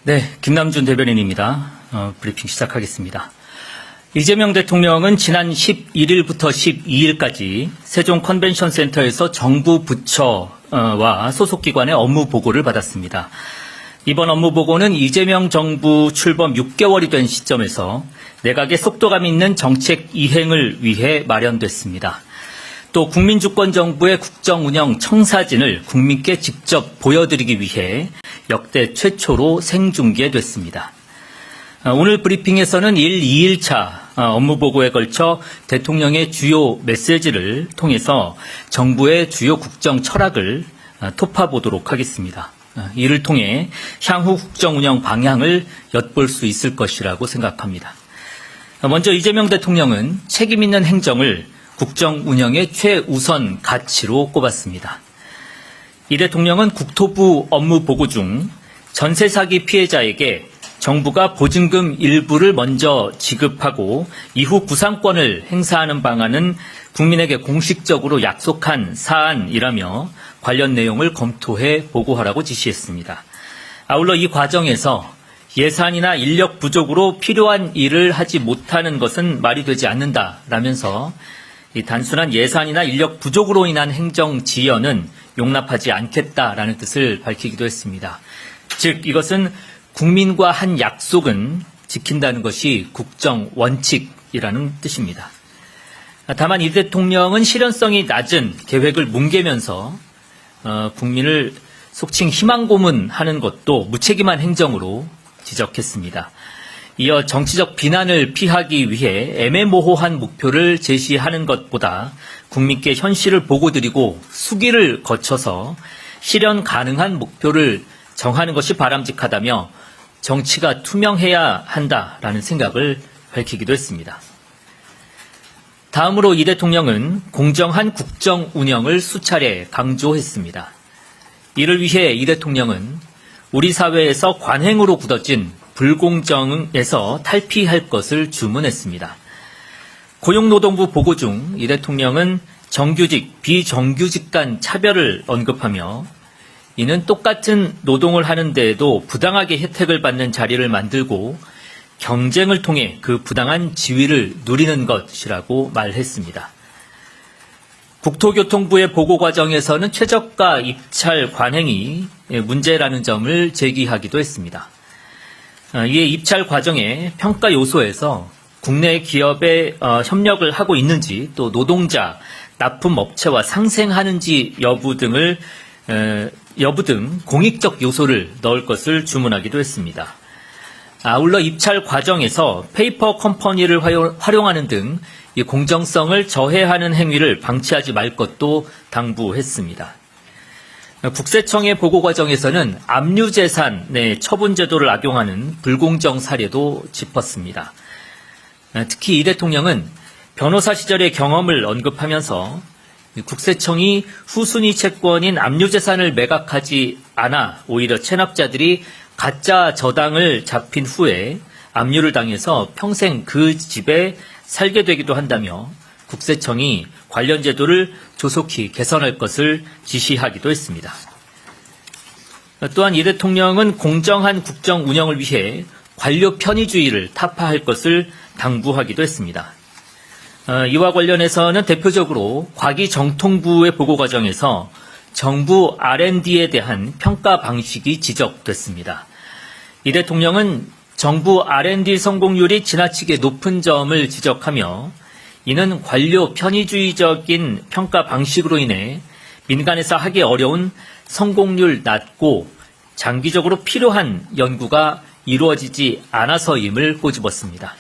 네, 김남준 대변인입니다. 브리핑 시작하겠습니다. 이재명 대통령은 지난 11일부터 12일까지 세종 컨벤션 센터에서 정부 부처와 소속기관의 업무 보고를 받았습니다. 이번 업무 보고는 이재명 정부 출범 6개월이 된 시점에서 내각의 속도감 있는 정책 이행을 위해 마련됐습니다. 또 국민주권정부의 국정운영 청사진을 국민께 직접 보여드리기 위해 역대 최초로 생중계됐습니다. 오늘 브리핑에서는 2일차 업무보고에 걸쳐 대통령의 주요 메시지를 통해서 정부의 주요 국정 철학을 토파보도록 하겠습니다. 이를 통해 향후 국정운영 방향을 엿볼 수 있을 것이라고 생각합니다. 먼저 이재명 대통령은 책임 있는 행정을 국정 운영의 최우선 가치로 꼽았습니다. 이 대통령은 국토부 업무 보고 중 전세 사기 피해자에게 정부가 보증금 일부를 먼저 지급하고 이후 구상권을 행사하는 방안은 국민에게 공식적으로 약속한 사안이라며 관련 내용을 검토해 보고하라고 지시했습니다. 아울러 이 과정에서 예산이나 인력 부족으로 필요한 일을 하지 못하는 것은 말이 되지 않는다라면서 이 단순한 예산이나 인력 부족으로 인한 행정 지연은 용납하지 않겠다라는 뜻을 밝히기도 했습니다. 즉 이것은 국민과 한 약속은 지킨다는 것이 국정 원칙이라는 뜻입니다. 다만 이 대통령은 실현성이 낮은 계획을 뭉개면서 국민을 속칭 희망 고문하는 것도 무책임한 행정으로 지적했습니다. 이어 정치적 비난을 피하기 위해 애매모호한 목표를 제시하는 것보다 국민께 현실을 보고드리고 수기를 거쳐서 실현 가능한 목표를 정하는 것이 바람직하다며 정치가 투명해야 한다라는 생각을 밝히기도 했습니다. 다음으로 이 대통령은 공정한 국정 운영을 수차례 강조했습니다. 이를 위해 이 대통령은 우리 사회에서 관행으로 굳어진 불공정에서 탈피할 것을 주문했습니다. 고용노동부 보고 중 이 대통령은 정규직, 비정규직 간 차별을 언급하며 이는 똑같은 노동을 하는 데에도 부당하게 혜택을 받는 자리를 만들고 경쟁을 통해 그 부당한 지위를 누리는 것이라고 말했습니다. 국토교통부의 보고 과정에서는 최저가 입찰 관행이 문제라는 점을 제기하기도 했습니다. 이에 입찰 과정의 평가 요소에서 국내 기업에 협력을 하고 있는지 또 노동자, 납품업체와 상생하는지 여부 등 공익적 요소를 넣을 것을 주문하기도 했습니다. 아울러 입찰 과정에서 페이퍼 컴퍼니를 활용하는 등 공정성을 저해하는 행위를 방치하지 말 것도 당부했습니다. 국세청의 보고 과정에서는 압류재산의 처분제도를 악용하는 불공정 사례도 짚었습니다. 특히 이 대통령은 변호사 시절의 경험을 언급하면서 국세청이 후순위 채권인 압류재산을 매각하지 않아 오히려 체납자들이 가짜 저당을 잡힌 후에 압류를 당해서 평생 그 집에 살게 되기도 한다며 국세청이 관련 제도를 조속히 개선할 것을 지시하기도 했습니다. 또한 이 대통령은 공정한 국정 운영을 위해 관료 편의주의를 타파할 것을 당부하기도 했습니다. 이와 관련해서는 대표적으로 과기정통부의 보고 과정에서 정부 R&D에 대한 평가 방식이 지적됐습니다. 이 대통령은 정부 R&D 성공률이 지나치게 높은 점을 지적하며 이는 관료 편의주의적인 평가 방식으로 인해 민간에서 하기 어려운 성공률 낮고 장기적으로 필요한 연구가 이루어지지 않아서임을 꼬집었습니다.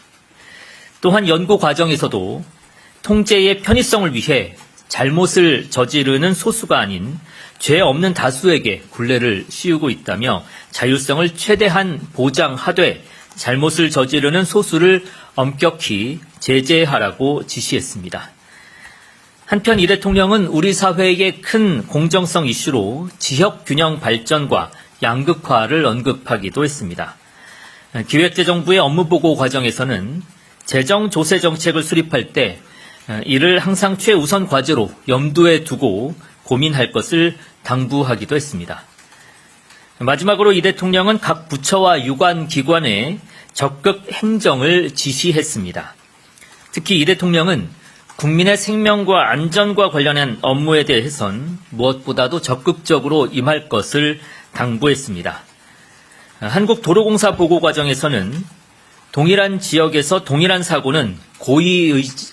또한 연구 과정에서도 통제의 편의성을 위해 잘못을 저지르는 소수가 아닌 죄 없는 다수에게 굴레를 씌우고 있다며 자율성을 최대한 보장하되 잘못을 저지르는 소수를 엄격히 제재하라고 지시했습니다. 한편 이 대통령은 우리 사회의 큰 공정성 이슈로 지역균형 발전과 양극화를 언급하기도 했습니다. 기획재정부의 업무보고 과정에서는 재정조세 정책을 수립할 때 이를 항상 최우선 과제로 염두에 두고 고민할 것을 당부하기도 했습니다. 마지막으로 이 대통령은 각 부처와 유관기관에 적극 행정을 지시했습니다. 특히 이 대통령은 국민의 생명과 안전과 관련한 업무에 대해선 무엇보다도 적극적으로 임할 것을 당부했습니다. 한국도로공사 보고 과정에서는 동일한 지역에서 동일한 사고는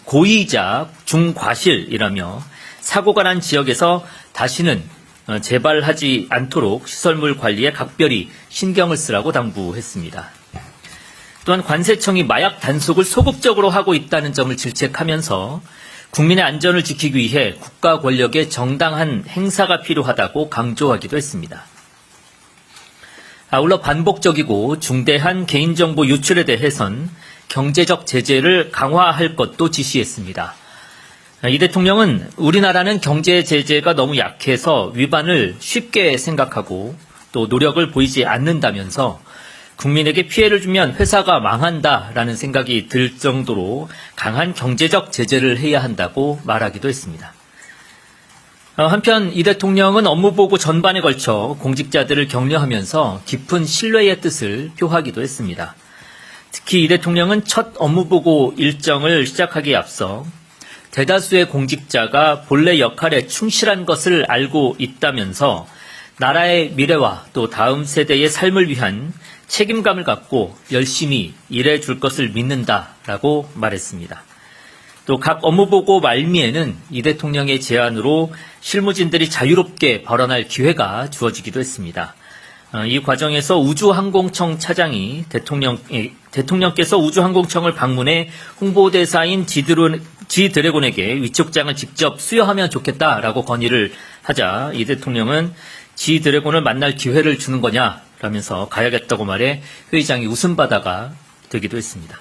고의이자 중과실이라며 사고가 난 지역에서 다시는 재발하지 않도록 시설물 관리에 각별히 신경을 쓰라고 당부했습니다. 또한 관세청이 마약 단속을 소극적으로 하고 있다는 점을 질책하면서 국민의 안전을 지키기 위해 국가 권력의 정당한 행사가 필요하다고 강조하기도 했습니다. 아울러 반복적이고 중대한 개인정보 유출에 대해선 경제적 제재를 강화할 것도 지시했습니다. 이 대통령은 우리나라는 경제 제재가 너무 약해서 위반을 쉽게 생각하고 또 노력을 보이지 않는다면서 국민에게 피해를 주면 회사가 망한다라는 생각이 들 정도로 강한 경제적 제재를 해야 한다고 말하기도 했습니다. 한편 이 대통령은 업무보고 전반에 걸쳐 공직자들을 격려하면서 깊은 신뢰의 뜻을 표하기도 했습니다. 특히 이 대통령은 첫 업무보고 일정을 시작하기에 앞서 대다수의 공직자가 본래 역할에 충실한 것을 알고 있다면서 나라의 미래와 또 다음 세대의 삶을 위한 책임감을 갖고 열심히 일해줄 것을 믿는다라고 말했습니다. 또 각 업무보고 말미에는 이 대통령의 제안으로 실무진들이 자유롭게 발언할 기회가 주어지기도 했습니다. 이 과정에서 우주항공청 차장이 대통령께서 우주항공청을 방문해 홍보대사인 지드래곤에게 위촉장을 직접 수여하면 좋겠다라고 건의를 하자 이 대통령은 지드래곤을 만날 기회를 주는 거냐라면서 가야겠다고 말해 회의장이 웃음바다가 되기도 했습니다.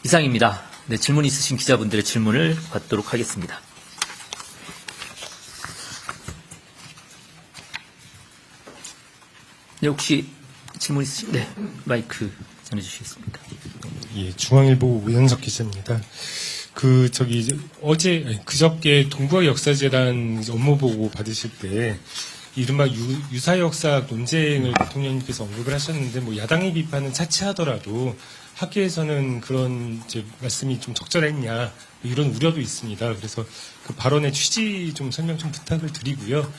이상입니다. 네, 질문 있으신 기자분들의 질문을 받도록 하겠습니다. 네, 혹시 질문 있으신? 네, 마이크 전해주시겠습니까? 예, 중앙일보 우현석 기자입니다. 그저께 동북아 역사재단 업무 보고 받으실 때 이른바 유사 역사 논쟁을 대통령님께서 언급을 하셨는데 뭐 야당의 비판은 차치하더라도 학계에서는 그런 말씀이 좀 적절했냐 이런 우려도 있습니다. 그래서 그 발언의 취지 좀 설명 좀 부탁을 드리고요.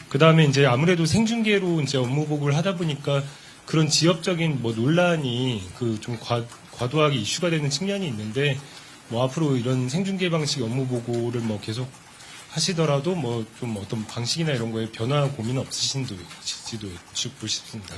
그 다음에 이제 아무래도 생중계로 이제 업무 보고를 하다 보니까 그런 지역적인 뭐 논란이 좀 과도하게 이슈가 되는 측면이 있는데 뭐 앞으로 이런 생중계 방식 업무 보고를 뭐 계속 하시더라도 뭐 좀 어떤 방식이나 이런 거에 변화 고민 없으신지도 여쭙고 싶습니다.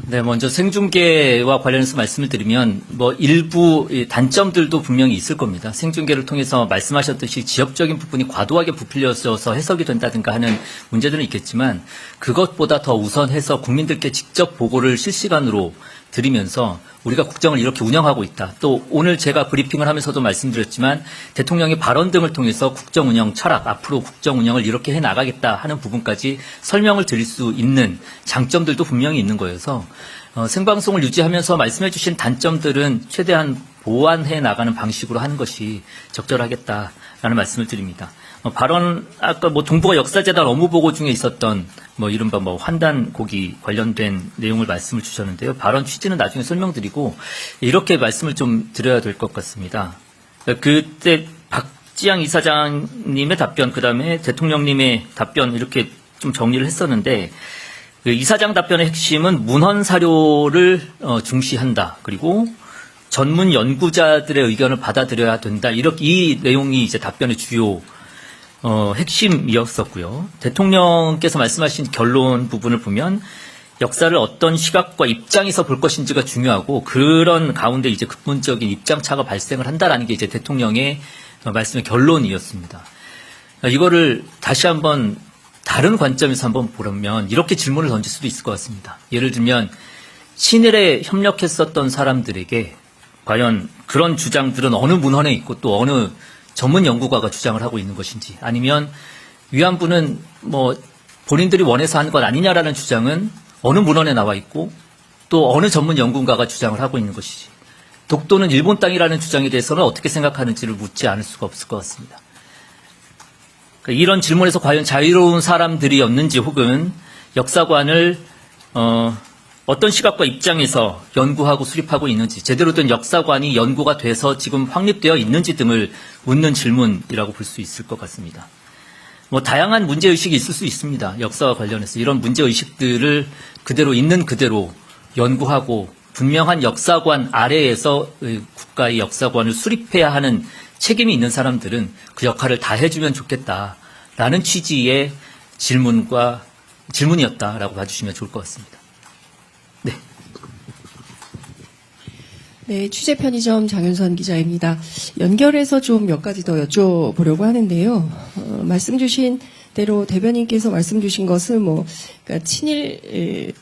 네, 먼저 생중계와 관련해서 말씀을 드리면 뭐 일부 단점들도 분명히 있을 겁니다. 생중계를 통해서 말씀하셨듯이 지역적인 부분이 과도하게 부풀려져서 해석이 된다든가 하는 문제들은 있겠지만 그것보다 더 우선해서 국민들께 직접 보고를 실시간으로 드리면서 우리가 국정을 이렇게 운영하고 있다. 또 오늘 제가 브리핑을 하면서도 말씀드렸지만 대통령의 발언 등을 통해서 국정 운영 철학, 앞으로 국정 운영을 이렇게 해나가겠다 하는 부분까지 설명을 드릴 수 있는 장점들도 분명히 있는 거여서 생방송을 유지하면서 말씀해 주신 단점들은 최대한 보완해 나가는 방식으로 하는 것이 적절하겠다라는 말씀을 드립니다. 발언, 아까 뭐 동북아 역사재단 업무보고 중에 있었던 뭐 이른바 뭐 환단고기 관련된 내용을 말씀을 주셨는데요. 발언 취지는 나중에 설명드리고 이렇게 말씀을 좀 드려야 될 것 같습니다. 그때 박지양 이사장님의 답변, 그 다음에 대통령님의 답변 이렇게 좀 정리를 했었는데 그 이사장 답변의 핵심은 문헌 사료를 중시한다. 그리고 전문 연구자들의 의견을 받아들여야 된다. 이렇게 이 내용이 이제 답변의 주요 핵심이었었고요. 대통령께서 말씀하신 결론 부분을 보면 역사를 어떤 시각과 입장에서 볼 것인지가 중요하고 그런 가운데 이제 근본적인 입장차가 발생을 한다라는 게 이제 대통령의 말씀의 결론이었습니다. 이거를 다시 한번 다른 관점에서 한번 보려면 이렇게 질문을 던질 수도 있을 것 같습니다. 예를 들면 친일에 협력했었던 사람들에게 과연 그런 주장들은 어느 문헌에 있고 또 어느 전문 연구가가 주장을 하고 있는 것인지 아니면 위안부는 뭐 본인들이 원해서 한 것 아니냐라는 주장은 어느 문헌에 나와 있고 또 어느 전문 연구가가 주장을 하고 있는 것이지 독도는 일본 땅이라는 주장에 대해서는 어떻게 생각하는지를 묻지 않을 수가 없을 것 같습니다. 그러니까 이런 질문에서 과연 자유로운 사람들이었는지 혹은 역사관을 어떤 시각과 입장에서 연구하고 수립하고 있는지, 제대로 된 역사관이 연구가 돼서 지금 확립되어 있는지 등을 묻는 질문이라고 볼 수 있을 것 같습니다. 다양한 문제의식이 있을 수 있습니다. 역사와 관련해서 이런 문제의식들을 그대로 있는 그대로 연구하고 분명한 역사관 아래에서 국가의 역사관을 수립해야 하는 책임이 있는 사람들은 그 역할을 다 해주면 좋겠다라는 취지의 질문이었다라고 봐주시면 좋을 것 같습니다. 네. 네, 취재 편의점 장윤선 기자입니다. 연결해서 좀 몇 가지 더 여쭤보려고 하는데요. 말씀 주신 대로 대변인께서 말씀 주신 것은 그러니까 친일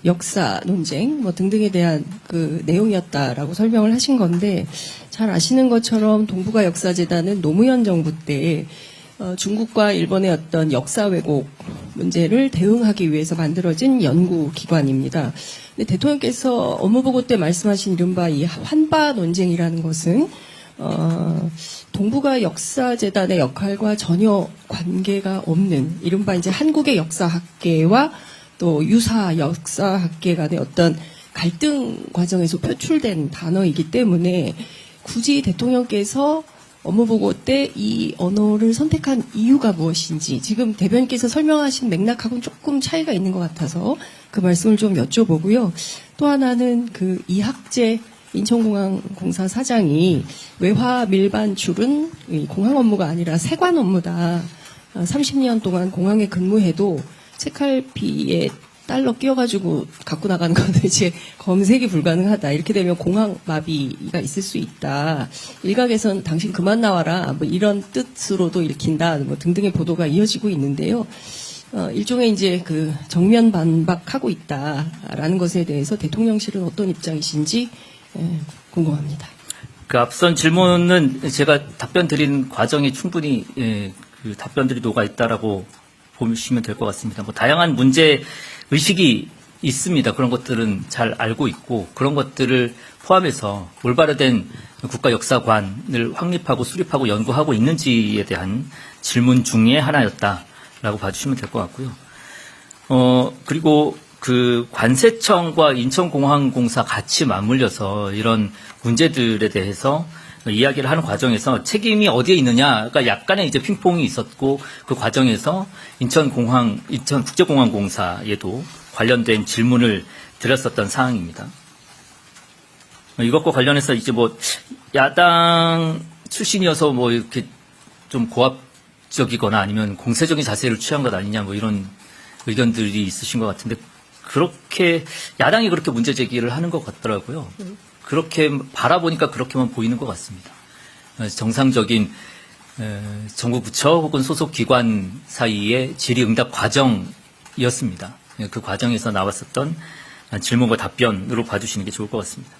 역사 논쟁 등등에 대한 그 내용이었다라고 설명을 하신 건데, 잘 아시는 것처럼 동북아 역사재단은 노무현 정부 때 중국과 일본의 어떤 역사 왜곡 문제를 대응하기 위해서 만들어진 연구기관입니다. 근데 대통령께서 업무보고 때 말씀하신 이른바 이 환바 논쟁이라는 것은 동북아 역사재단의 역할과 전혀 관계가 없는 이른바 이제 한국의 역사학계와 또 유사 역사학계 간의 어떤 갈등 과정에서 표출된 단어이기 때문에 굳이 대통령께서 업무보고 때 이 언어를 선택한 이유가 무엇인지 지금 대변인께서 설명하신 맥락하고는 조금 차이가 있는 것 같아서 그 말씀을 좀 여쭤보고요. 또 하나는 그 이학재 인천공항공사 사장이 외화 밀반출은 공항 업무가 아니라 세관 업무다. 30년 동안 공항에 근무해도 책갈피에 달러 끼워가지고 갖고 나가는 건 이제 검색이 불가능하다. 이렇게 되면 공항 마비가 있을 수 있다. 일각에선 당신 그만 나와라. 이런 뜻으로도 읽힌다. 등등의 보도가 이어지고 있는데요. 일종의 이제 그 정면 반박하고 있다라는 것에 대해서 대통령실은 어떤 입장이신지 궁금합니다. 그 앞선 질문은 제가 답변 드린 과정에 충분히 그 답변들이 녹아 있다라고 보시면 될 것 같습니다. 다양한 문제 의식이 있습니다. 그런 것들은 잘 알고 있고 그런 것들을 포함해서 올바르된 국가 역사관을 확립하고 수립하고 연구하고 있는지에 대한 질문 중에 하나였다라고 봐주시면 될 것 같고요. 그리고 그 관세청과 인천공항공사 같이 맞물려서 이런 문제들에 대해서 이야기를 하는 과정에서 책임이 어디에 있느냐가 약간의 이제 핑퐁이 있었고 그 과정에서 인천국제공항공사에도 관련된 질문을 드렸었던 사항입니다. 이것과 관련해서 이제 야당 출신이어서 이렇게 좀 고압적이거나 아니면 공세적인 자세를 취한 것 아니냐 이런 의견들이 있으신 것 같은데 그렇게 야당이 그렇게 문제 제기를 하는 것 같더라고요. 그렇게 바라보니까 그렇게만 보이는 것 같습니다. 정상적인 정부 부처 혹은 소속 기관 사이의 질의응답 과정이었습니다. 그 과정에서 나왔었던 질문과 답변으로 봐주시는 게 좋을 것 같습니다.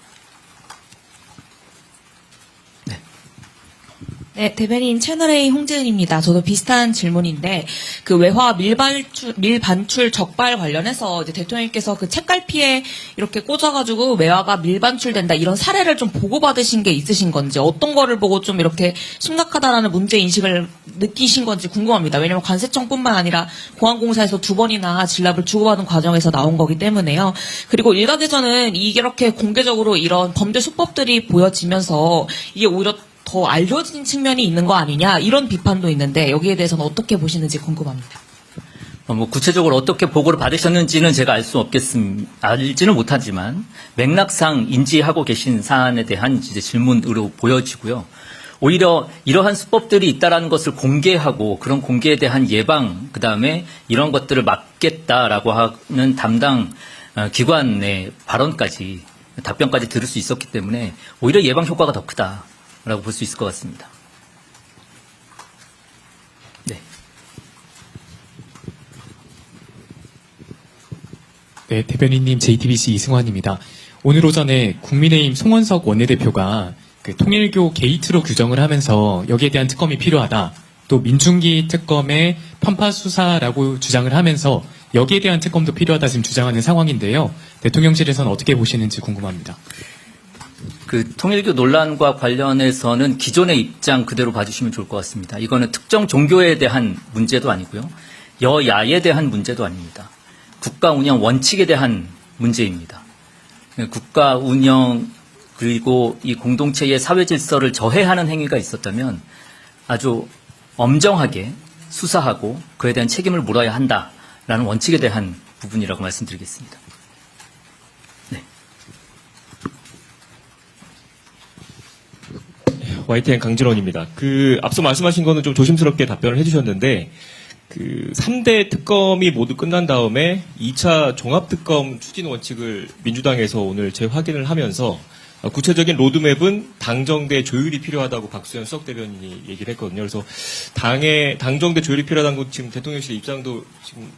네, 대변인 채널A 홍재은입니다. 저도 비슷한 질문인데, 그 외화 밀반출 적발 관련해서 이제 대통령께서 그 책갈피에 이렇게 꽂아가지고 외화가 밀반출된다 이런 사례를 좀 보고받으신 게 있으신 건지, 어떤 거를 보고 좀 이렇게 심각하다라는 문제 인식을 느끼신 건지 궁금합니다. 왜냐면 관세청뿐만 아니라 공항공사에서 2번이나 진랍을 주고받은 과정에서 나온 거기 때문에요. 그리고 일각에서는 이렇게 공개적으로 이런 범죄 수법들이 보여지면서 이게 오히려 더 알려진 측면이 있는 거 아니냐 이런 비판도 있는데 여기에 대해서는 어떻게 보시는지 궁금합니다. 구체적으로 어떻게 보고를 받으셨는지는 제가 알지는 못하지만 맥락상 인지하고 계신 사안에 대한 이제 질문으로 보여지고요. 오히려 이러한 수법들이 있다라는 것을 공개하고 그런 공개에 대한 예방, 그다음에 이런 것들을 막겠다라고 하는 담당 기관의 발언까지 답변까지 들을 수 있었기 때문에 오히려 예방 효과가 더 크다. 라고 볼 수 있을 것 같습니다. 네. 네, 대변인님 JTBC 이승환입니다. 오늘 오전에 국민의힘 송원석 원내대표가 그 통일교 게이트로 규정을 하면서 여기에 대한 특검이 필요하다. 또 민중기 특검의 편파 수사라고 주장을 하면서 여기에 대한 특검도 필요하다 지금 주장하는 상황인데요. 대통령실에서는 어떻게 보시는지 궁금합니다. 그 통일교 논란과 관련해서는 기존의 입장 그대로 봐주시면 좋을 것 같습니다. 이거는 특정 종교에 대한 문제도 아니고요. 여야에 대한 문제도 아닙니다. 국가 운영 원칙에 대한 문제입니다. 국가 운영 그리고 이 공동체의 사회 질서를 저해하는 행위가 있었다면 아주 엄정하게 수사하고 그에 대한 책임을 물어야 한다라는 원칙에 대한 부분이라고 말씀드리겠습니다. 네. YTN 강진원입니다. 앞서 말씀하신 거는 좀 조심스럽게 답변을 해주셨는데, 3대 특검이 모두 끝난 다음에 2차 종합특검 추진 원칙을 민주당에서 오늘 재확인을 하면서 구체적인 로드맵은 당정대 조율이 필요하다고 박수현 수석대변인이 얘기를 했거든요. 그래서 당정대 조율이 필요하다는 건 지금 대통령실의 입장도 지금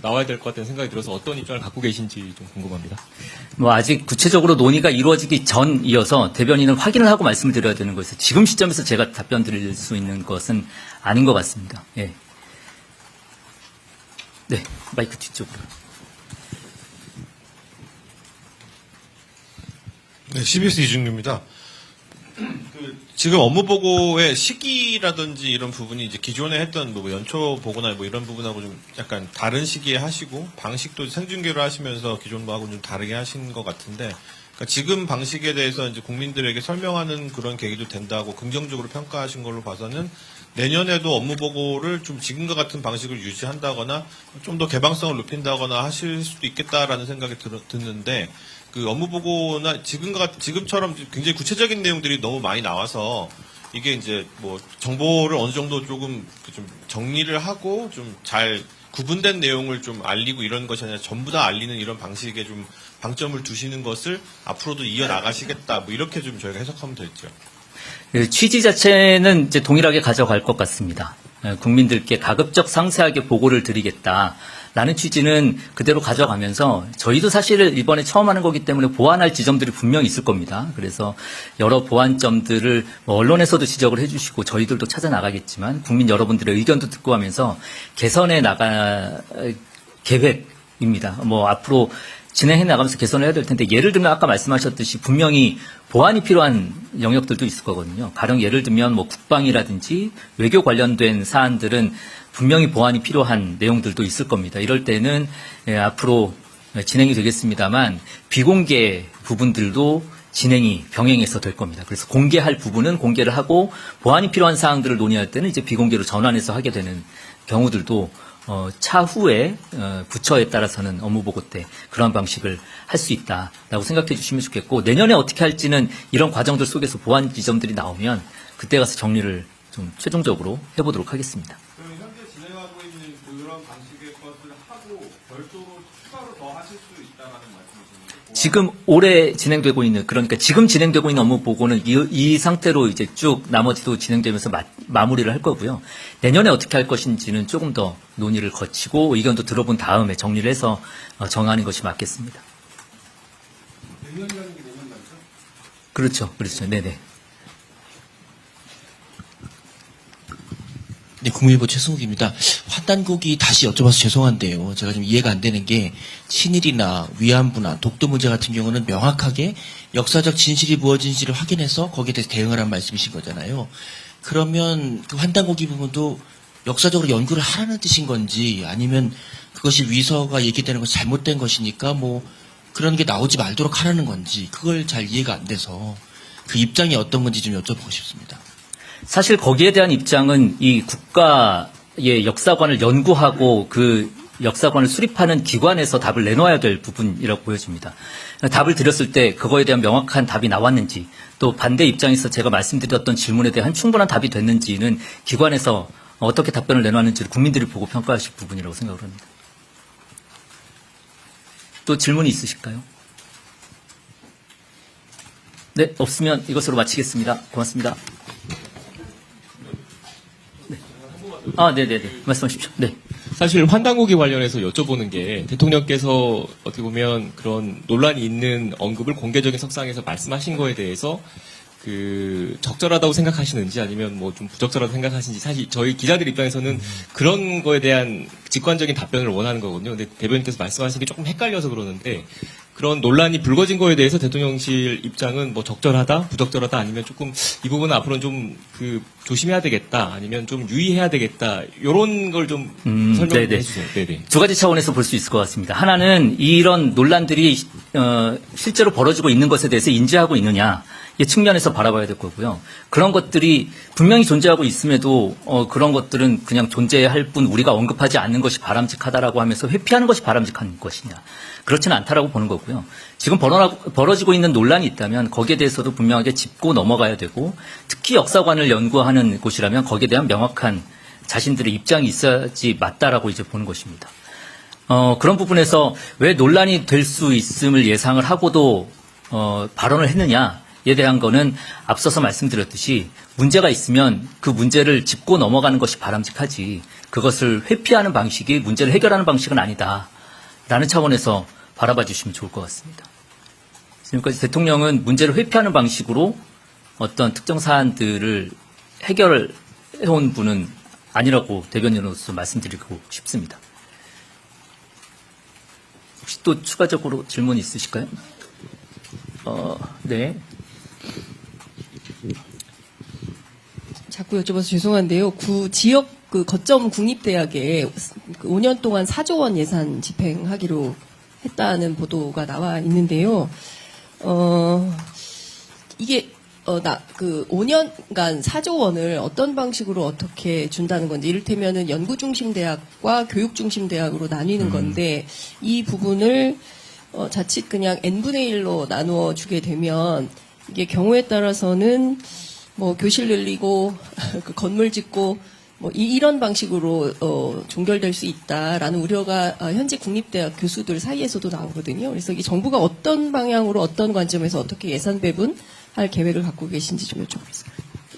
나와야 될 것 같다는 생각이 들어서 어떤 입장을 갖고 계신지 좀 궁금합니다. 아직 구체적으로 논의가 이루어지기 전이어서 대변인은 확인을 하고 말씀을 드려야 되는 것에서 지금 시점에서 제가 답변 드릴 수 있는 것은 아닌 것 같습니다. 예. 네, 마이크 뒤쪽으로. 네, CBS 이준규입니다. 지금 업무 보고의 시기라든지 이런 부분이 이제 기존에 했던 뭐 연초 보고나 뭐 이런 부분하고 좀 약간 다른 시기에 하시고 방식도 생중계로 하시면서 기존 거하고 좀 다르게 하신 것 같은데, 그러니까 지금 방식에 대해서 이제 국민들에게 설명하는 그런 계기도 된다고 긍정적으로 평가하신 걸로 봐서는 내년에도 업무 보고를 좀 지금과 같은 방식을 유지한다거나 좀 더 개방성을 높인다거나 하실 수도 있겠다라는 생각이 드는데, 업무 보고나 지금처럼 굉장히 구체적인 내용들이 너무 많이 나와서 이게 이제 뭐 정보를 어느 정도 조금 좀 정리를 하고 좀 잘 구분된 내용을 좀 알리고 이런 것이 아니라 전부 다 알리는 이런 방식에 좀 방점을 두시는 것을 앞으로도 이어나가시겠다, 뭐 이렇게 좀 저희가 해석하면 되죠. 취지 자체는 이제 동일하게 가져갈 것 같습니다. 국민들께 가급적 상세하게 보고를 드리겠다라는 취지는 그대로 가져가면서 저희도 사실 이번에 처음 하는 거기 때문에 보완할 지점들이 분명히 있을 겁니다. 그래서 여러 보완점들을 언론에서도 지적을 해주시고 저희들도 찾아 나가겠지만 국민 여러분들의 의견도 듣고 하면서 개선해 나갈 계획입니다. 앞으로 진행해 나가면서 개선을 해야 될 텐데, 예를 들면 아까 말씀하셨듯이 분명히 보완이 필요한 영역들도 있을 거거든요. 가령 예를 들면 국방이라든지 외교 관련된 사안들은 분명히 보완이 필요한 내용들도 있을 겁니다. 이럴 때는 앞으로 진행이 되겠습니다만 비공개 부분들도 진행이 병행해서 될 겁니다. 그래서 공개할 부분은 공개를 하고 보완이 필요한 사항들을 논의할 때는 이제 비공개로 전환해서 하게 되는 경우들도 차후에 부처에 따라서는 업무 보고 때 그런 방식을 할 수 있다라고 생각해 주시면 좋겠고, 내년에 어떻게 할지는 이런 과정들 속에서 보완 지점들이 나오면 그때 가서 정리를 좀 최종적으로 해보도록 하겠습니다. 그럼 현재 진행하고 있는 그런 방식의 것을 하고 별도로 추가로 더 하실 수 있다라는 말씀이신가요? 지금 올해 진행되고 있는, 그러니까 지금 진행되고 있는 업무 보고는 이 상태로 이제 쭉 나머지도 진행되면서 마무리를 할 거고요. 내년에 어떻게 할 것인지는 조금 더 논의를 거치고 의견도 들어본 다음에 정리를 해서 정하는 것이 맞겠습니다. 내년이라는 게 내년 맞죠? 그렇죠. 네네. 네, 국민일보 최승욱입니다. 환단국이 다시 여쭤봐서 죄송한데요. 제가 좀 이해가 안 되는 게, 친일이나 위안부나 독도 문제 같은 경우는 명확하게 역사적 진실이 무엇인지를 확인해서 거기에 대해서 대응을 한 말씀이신 거잖아요. 그러면 그 환단국이 부분도 역사적으로 연구를 하라는 뜻인 건지, 아니면 그것이 위서가 얘기되는 것이 잘못된 것이니까 그런 게 나오지 말도록 하라는 건지, 그걸 잘 이해가 안 돼서 그 입장이 어떤 건지 좀 여쭤보고 싶습니다. 사실 거기에 대한 입장은 이 국가의 역사관을 연구하고 그 역사관을 수립하는 기관에서 답을 내놓아야 될 부분이라고 보여집니다. 답을 드렸을 때 그거에 대한 명확한 답이 나왔는지, 또 반대 입장에서 제가 말씀드렸던 질문에 대한 충분한 답이 됐는지는 기관에서 어떻게 답변을 내놓았는지를 국민들이 보고 평가하실 부분이라고 생각을 합니다. 또 질문이 있으실까요? 네, 없으면 이것으로 마치겠습니다. 고맙습니다. 네. 네네네. 말씀하십시오. 네. 사실 환단고기 관련해서 여쭤보는 게, 대통령께서 어떻게 보면 그런 논란이 있는 언급을 공개적인 석상에서 말씀하신 거에 대해서 적절하다고 생각하시는지 아니면 좀 부적절하다고 생각하시는지, 사실 저희 기자들 입장에서는 그런 거에 대한 직관적인 답변을 원하는 거거든요. 근데 대변인께서 말씀하신 게 조금 헷갈려서 그러는데, 그런 논란이 불거진 거에 대해서 대통령실 입장은 뭐 적절하다, 부적절하다, 아니면 조금 이 부분은 앞으로는 좀 그 조심해야 되겠다, 아니면 좀 유의해야 되겠다, 이런 걸 좀 설명 좀 네네. 해주세요. 네네. 두 가지 차원에서 볼 수 있을 것 같습니다. 하나는 이런 논란들이 실제로 벌어지고 있는 것에 대해서 인지하고 있느냐 이 측면에서 바라봐야 될 거고요. 그런 것들이 분명히 존재하고 있음에도 그런 것들은 그냥 존재할 뿐 우리가 언급하지 않는 것이 바람직하다라고 하면서 회피하는 것이 바람직한 것이냐. 그렇지는 않다라고 보는 거고요. 지금 벌어지고 있는 논란이 있다면 거기에 대해서도 분명하게 짚고 넘어가야 되고, 특히 역사관을 연구하는 곳이라면 거기에 대한 명확한 자신들의 입장이 있어야지 맞다라고 이제 보는 것입니다. 그런 부분에서 왜 논란이 될 수 있음을 예상을 하고도 발언을 했느냐에 대한 거는 앞서서 말씀드렸듯이 문제가 있으면 그 문제를 짚고 넘어가는 것이 바람직하지, 그것을 회피하는 방식이 문제를 해결하는 방식은 아니다라는 차원에서 바라봐 주시면 좋을 것 같습니다. 지금까지 대통령은 문제를 회피하는 방식으로 어떤 특정 사안들을 해결해온 분은 아니라고 대변인으로서 말씀드리고 싶습니다. 혹시 또 추가적으로 질문 있으실까요? 네. 자꾸 여쭤봐서 죄송한데요. 지역 그 거점 국립대학에 5년 동안 4조 원 예산 집행하기로 했다는 보도가 나와 있는데요. 이게 5년간 4조 원을 어떤 방식으로 어떻게 준다는 건지, 이를테면은 연구 중심 대학과 교육 중심 대학으로 나뉘는 건데, 이 부분을 자칫 그냥 n분의 1로 나누어 주게 되면 이게 경우에 따라서는 뭐 교실 늘리고 그 건물 짓고 뭐 이런 방식으로 종결될 수 있다라는 우려가 현재 국립대학 교수들 사이에서도 나오거든요. 그래서 이 정부가 어떤 방향으로 어떤 관점에서 어떻게 예산 배분할 계획을 갖고 계신지 좀 여쭤보겠습니다.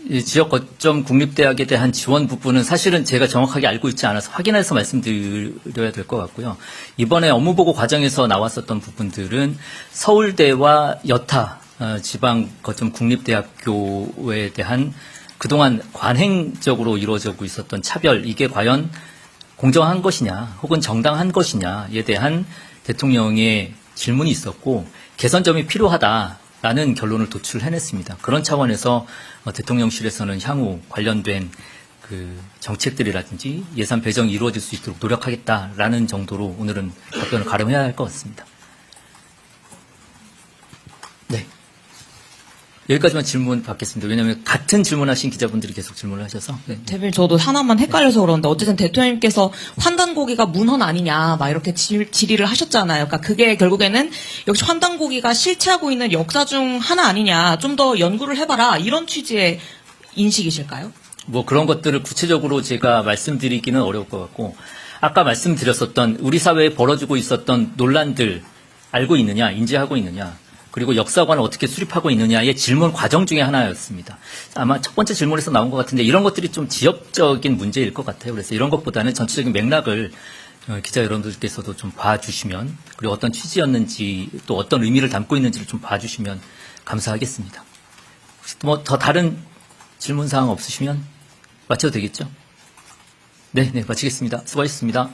이 지역 거점 국립대학에 대한 지원 부분은 사실은 제가 정확하게 알고 있지 않아서 확인해서 말씀드려야 될 것 같고요. 이번에 업무보고 과정에서 나왔었던 부분들은 서울대와 여타 지방 거점 국립대학교에 대한 그동안 관행적으로 이루어지고 있었던 차별, 이게 과연 공정한 것이냐 혹은 정당한 것이냐에 대한 대통령의 질문이 있었고, 개선점이 필요하다라는 결론을 도출해냈습니다. 그런 차원에서 대통령실에서는 향후 관련된 그 정책들이라든지 예산 배정이 이루어질 수 있도록 노력하겠다라는 정도로 오늘은 답변을 가름해야 할 것 같습니다. 네. 여기까지만 질문 받겠습니다. 왜냐하면 같은 질문하신 기자분들이 계속 질문을 하셔서. 네. 대변인, 저도 하나만 헷갈려서 그러는데, 어쨌든 대통령님께서 환단고기가 문헌 아니냐 막 이렇게 질의를 하셨잖아요. 그러니까 그게 결국에는 역시 환단고기가 실체하고 있는 역사 중 하나 아니냐, 좀 더 연구를 해봐라, 이런 취지의 인식이실까요? 뭐 그런 것들을 구체적으로 제가 말씀드리기는 어려울 것 같고, 아까 말씀드렸었던 우리 사회에 벌어지고 있었던 논란들 알고 있느냐, 인지하고 있느냐, 그리고 역사관을 어떻게 수립하고 있느냐의 질문 과정 중에 하나였습니다. 아마 첫 번째 질문에서 나온 것 같은데, 이런 것들이 좀 지역적인 문제일 것 같아요. 그래서 이런 것보다는 전체적인 맥락을 기자 여러분들께서도 좀 봐주시면, 그리고 어떤 취지였는지 또 어떤 의미를 담고 있는지를 좀 봐주시면 감사하겠습니다. 혹시 뭐 더 다른 질문 사항 없으시면 마쳐도 되겠죠? 네, 마치겠습니다. 수고하셨습니다.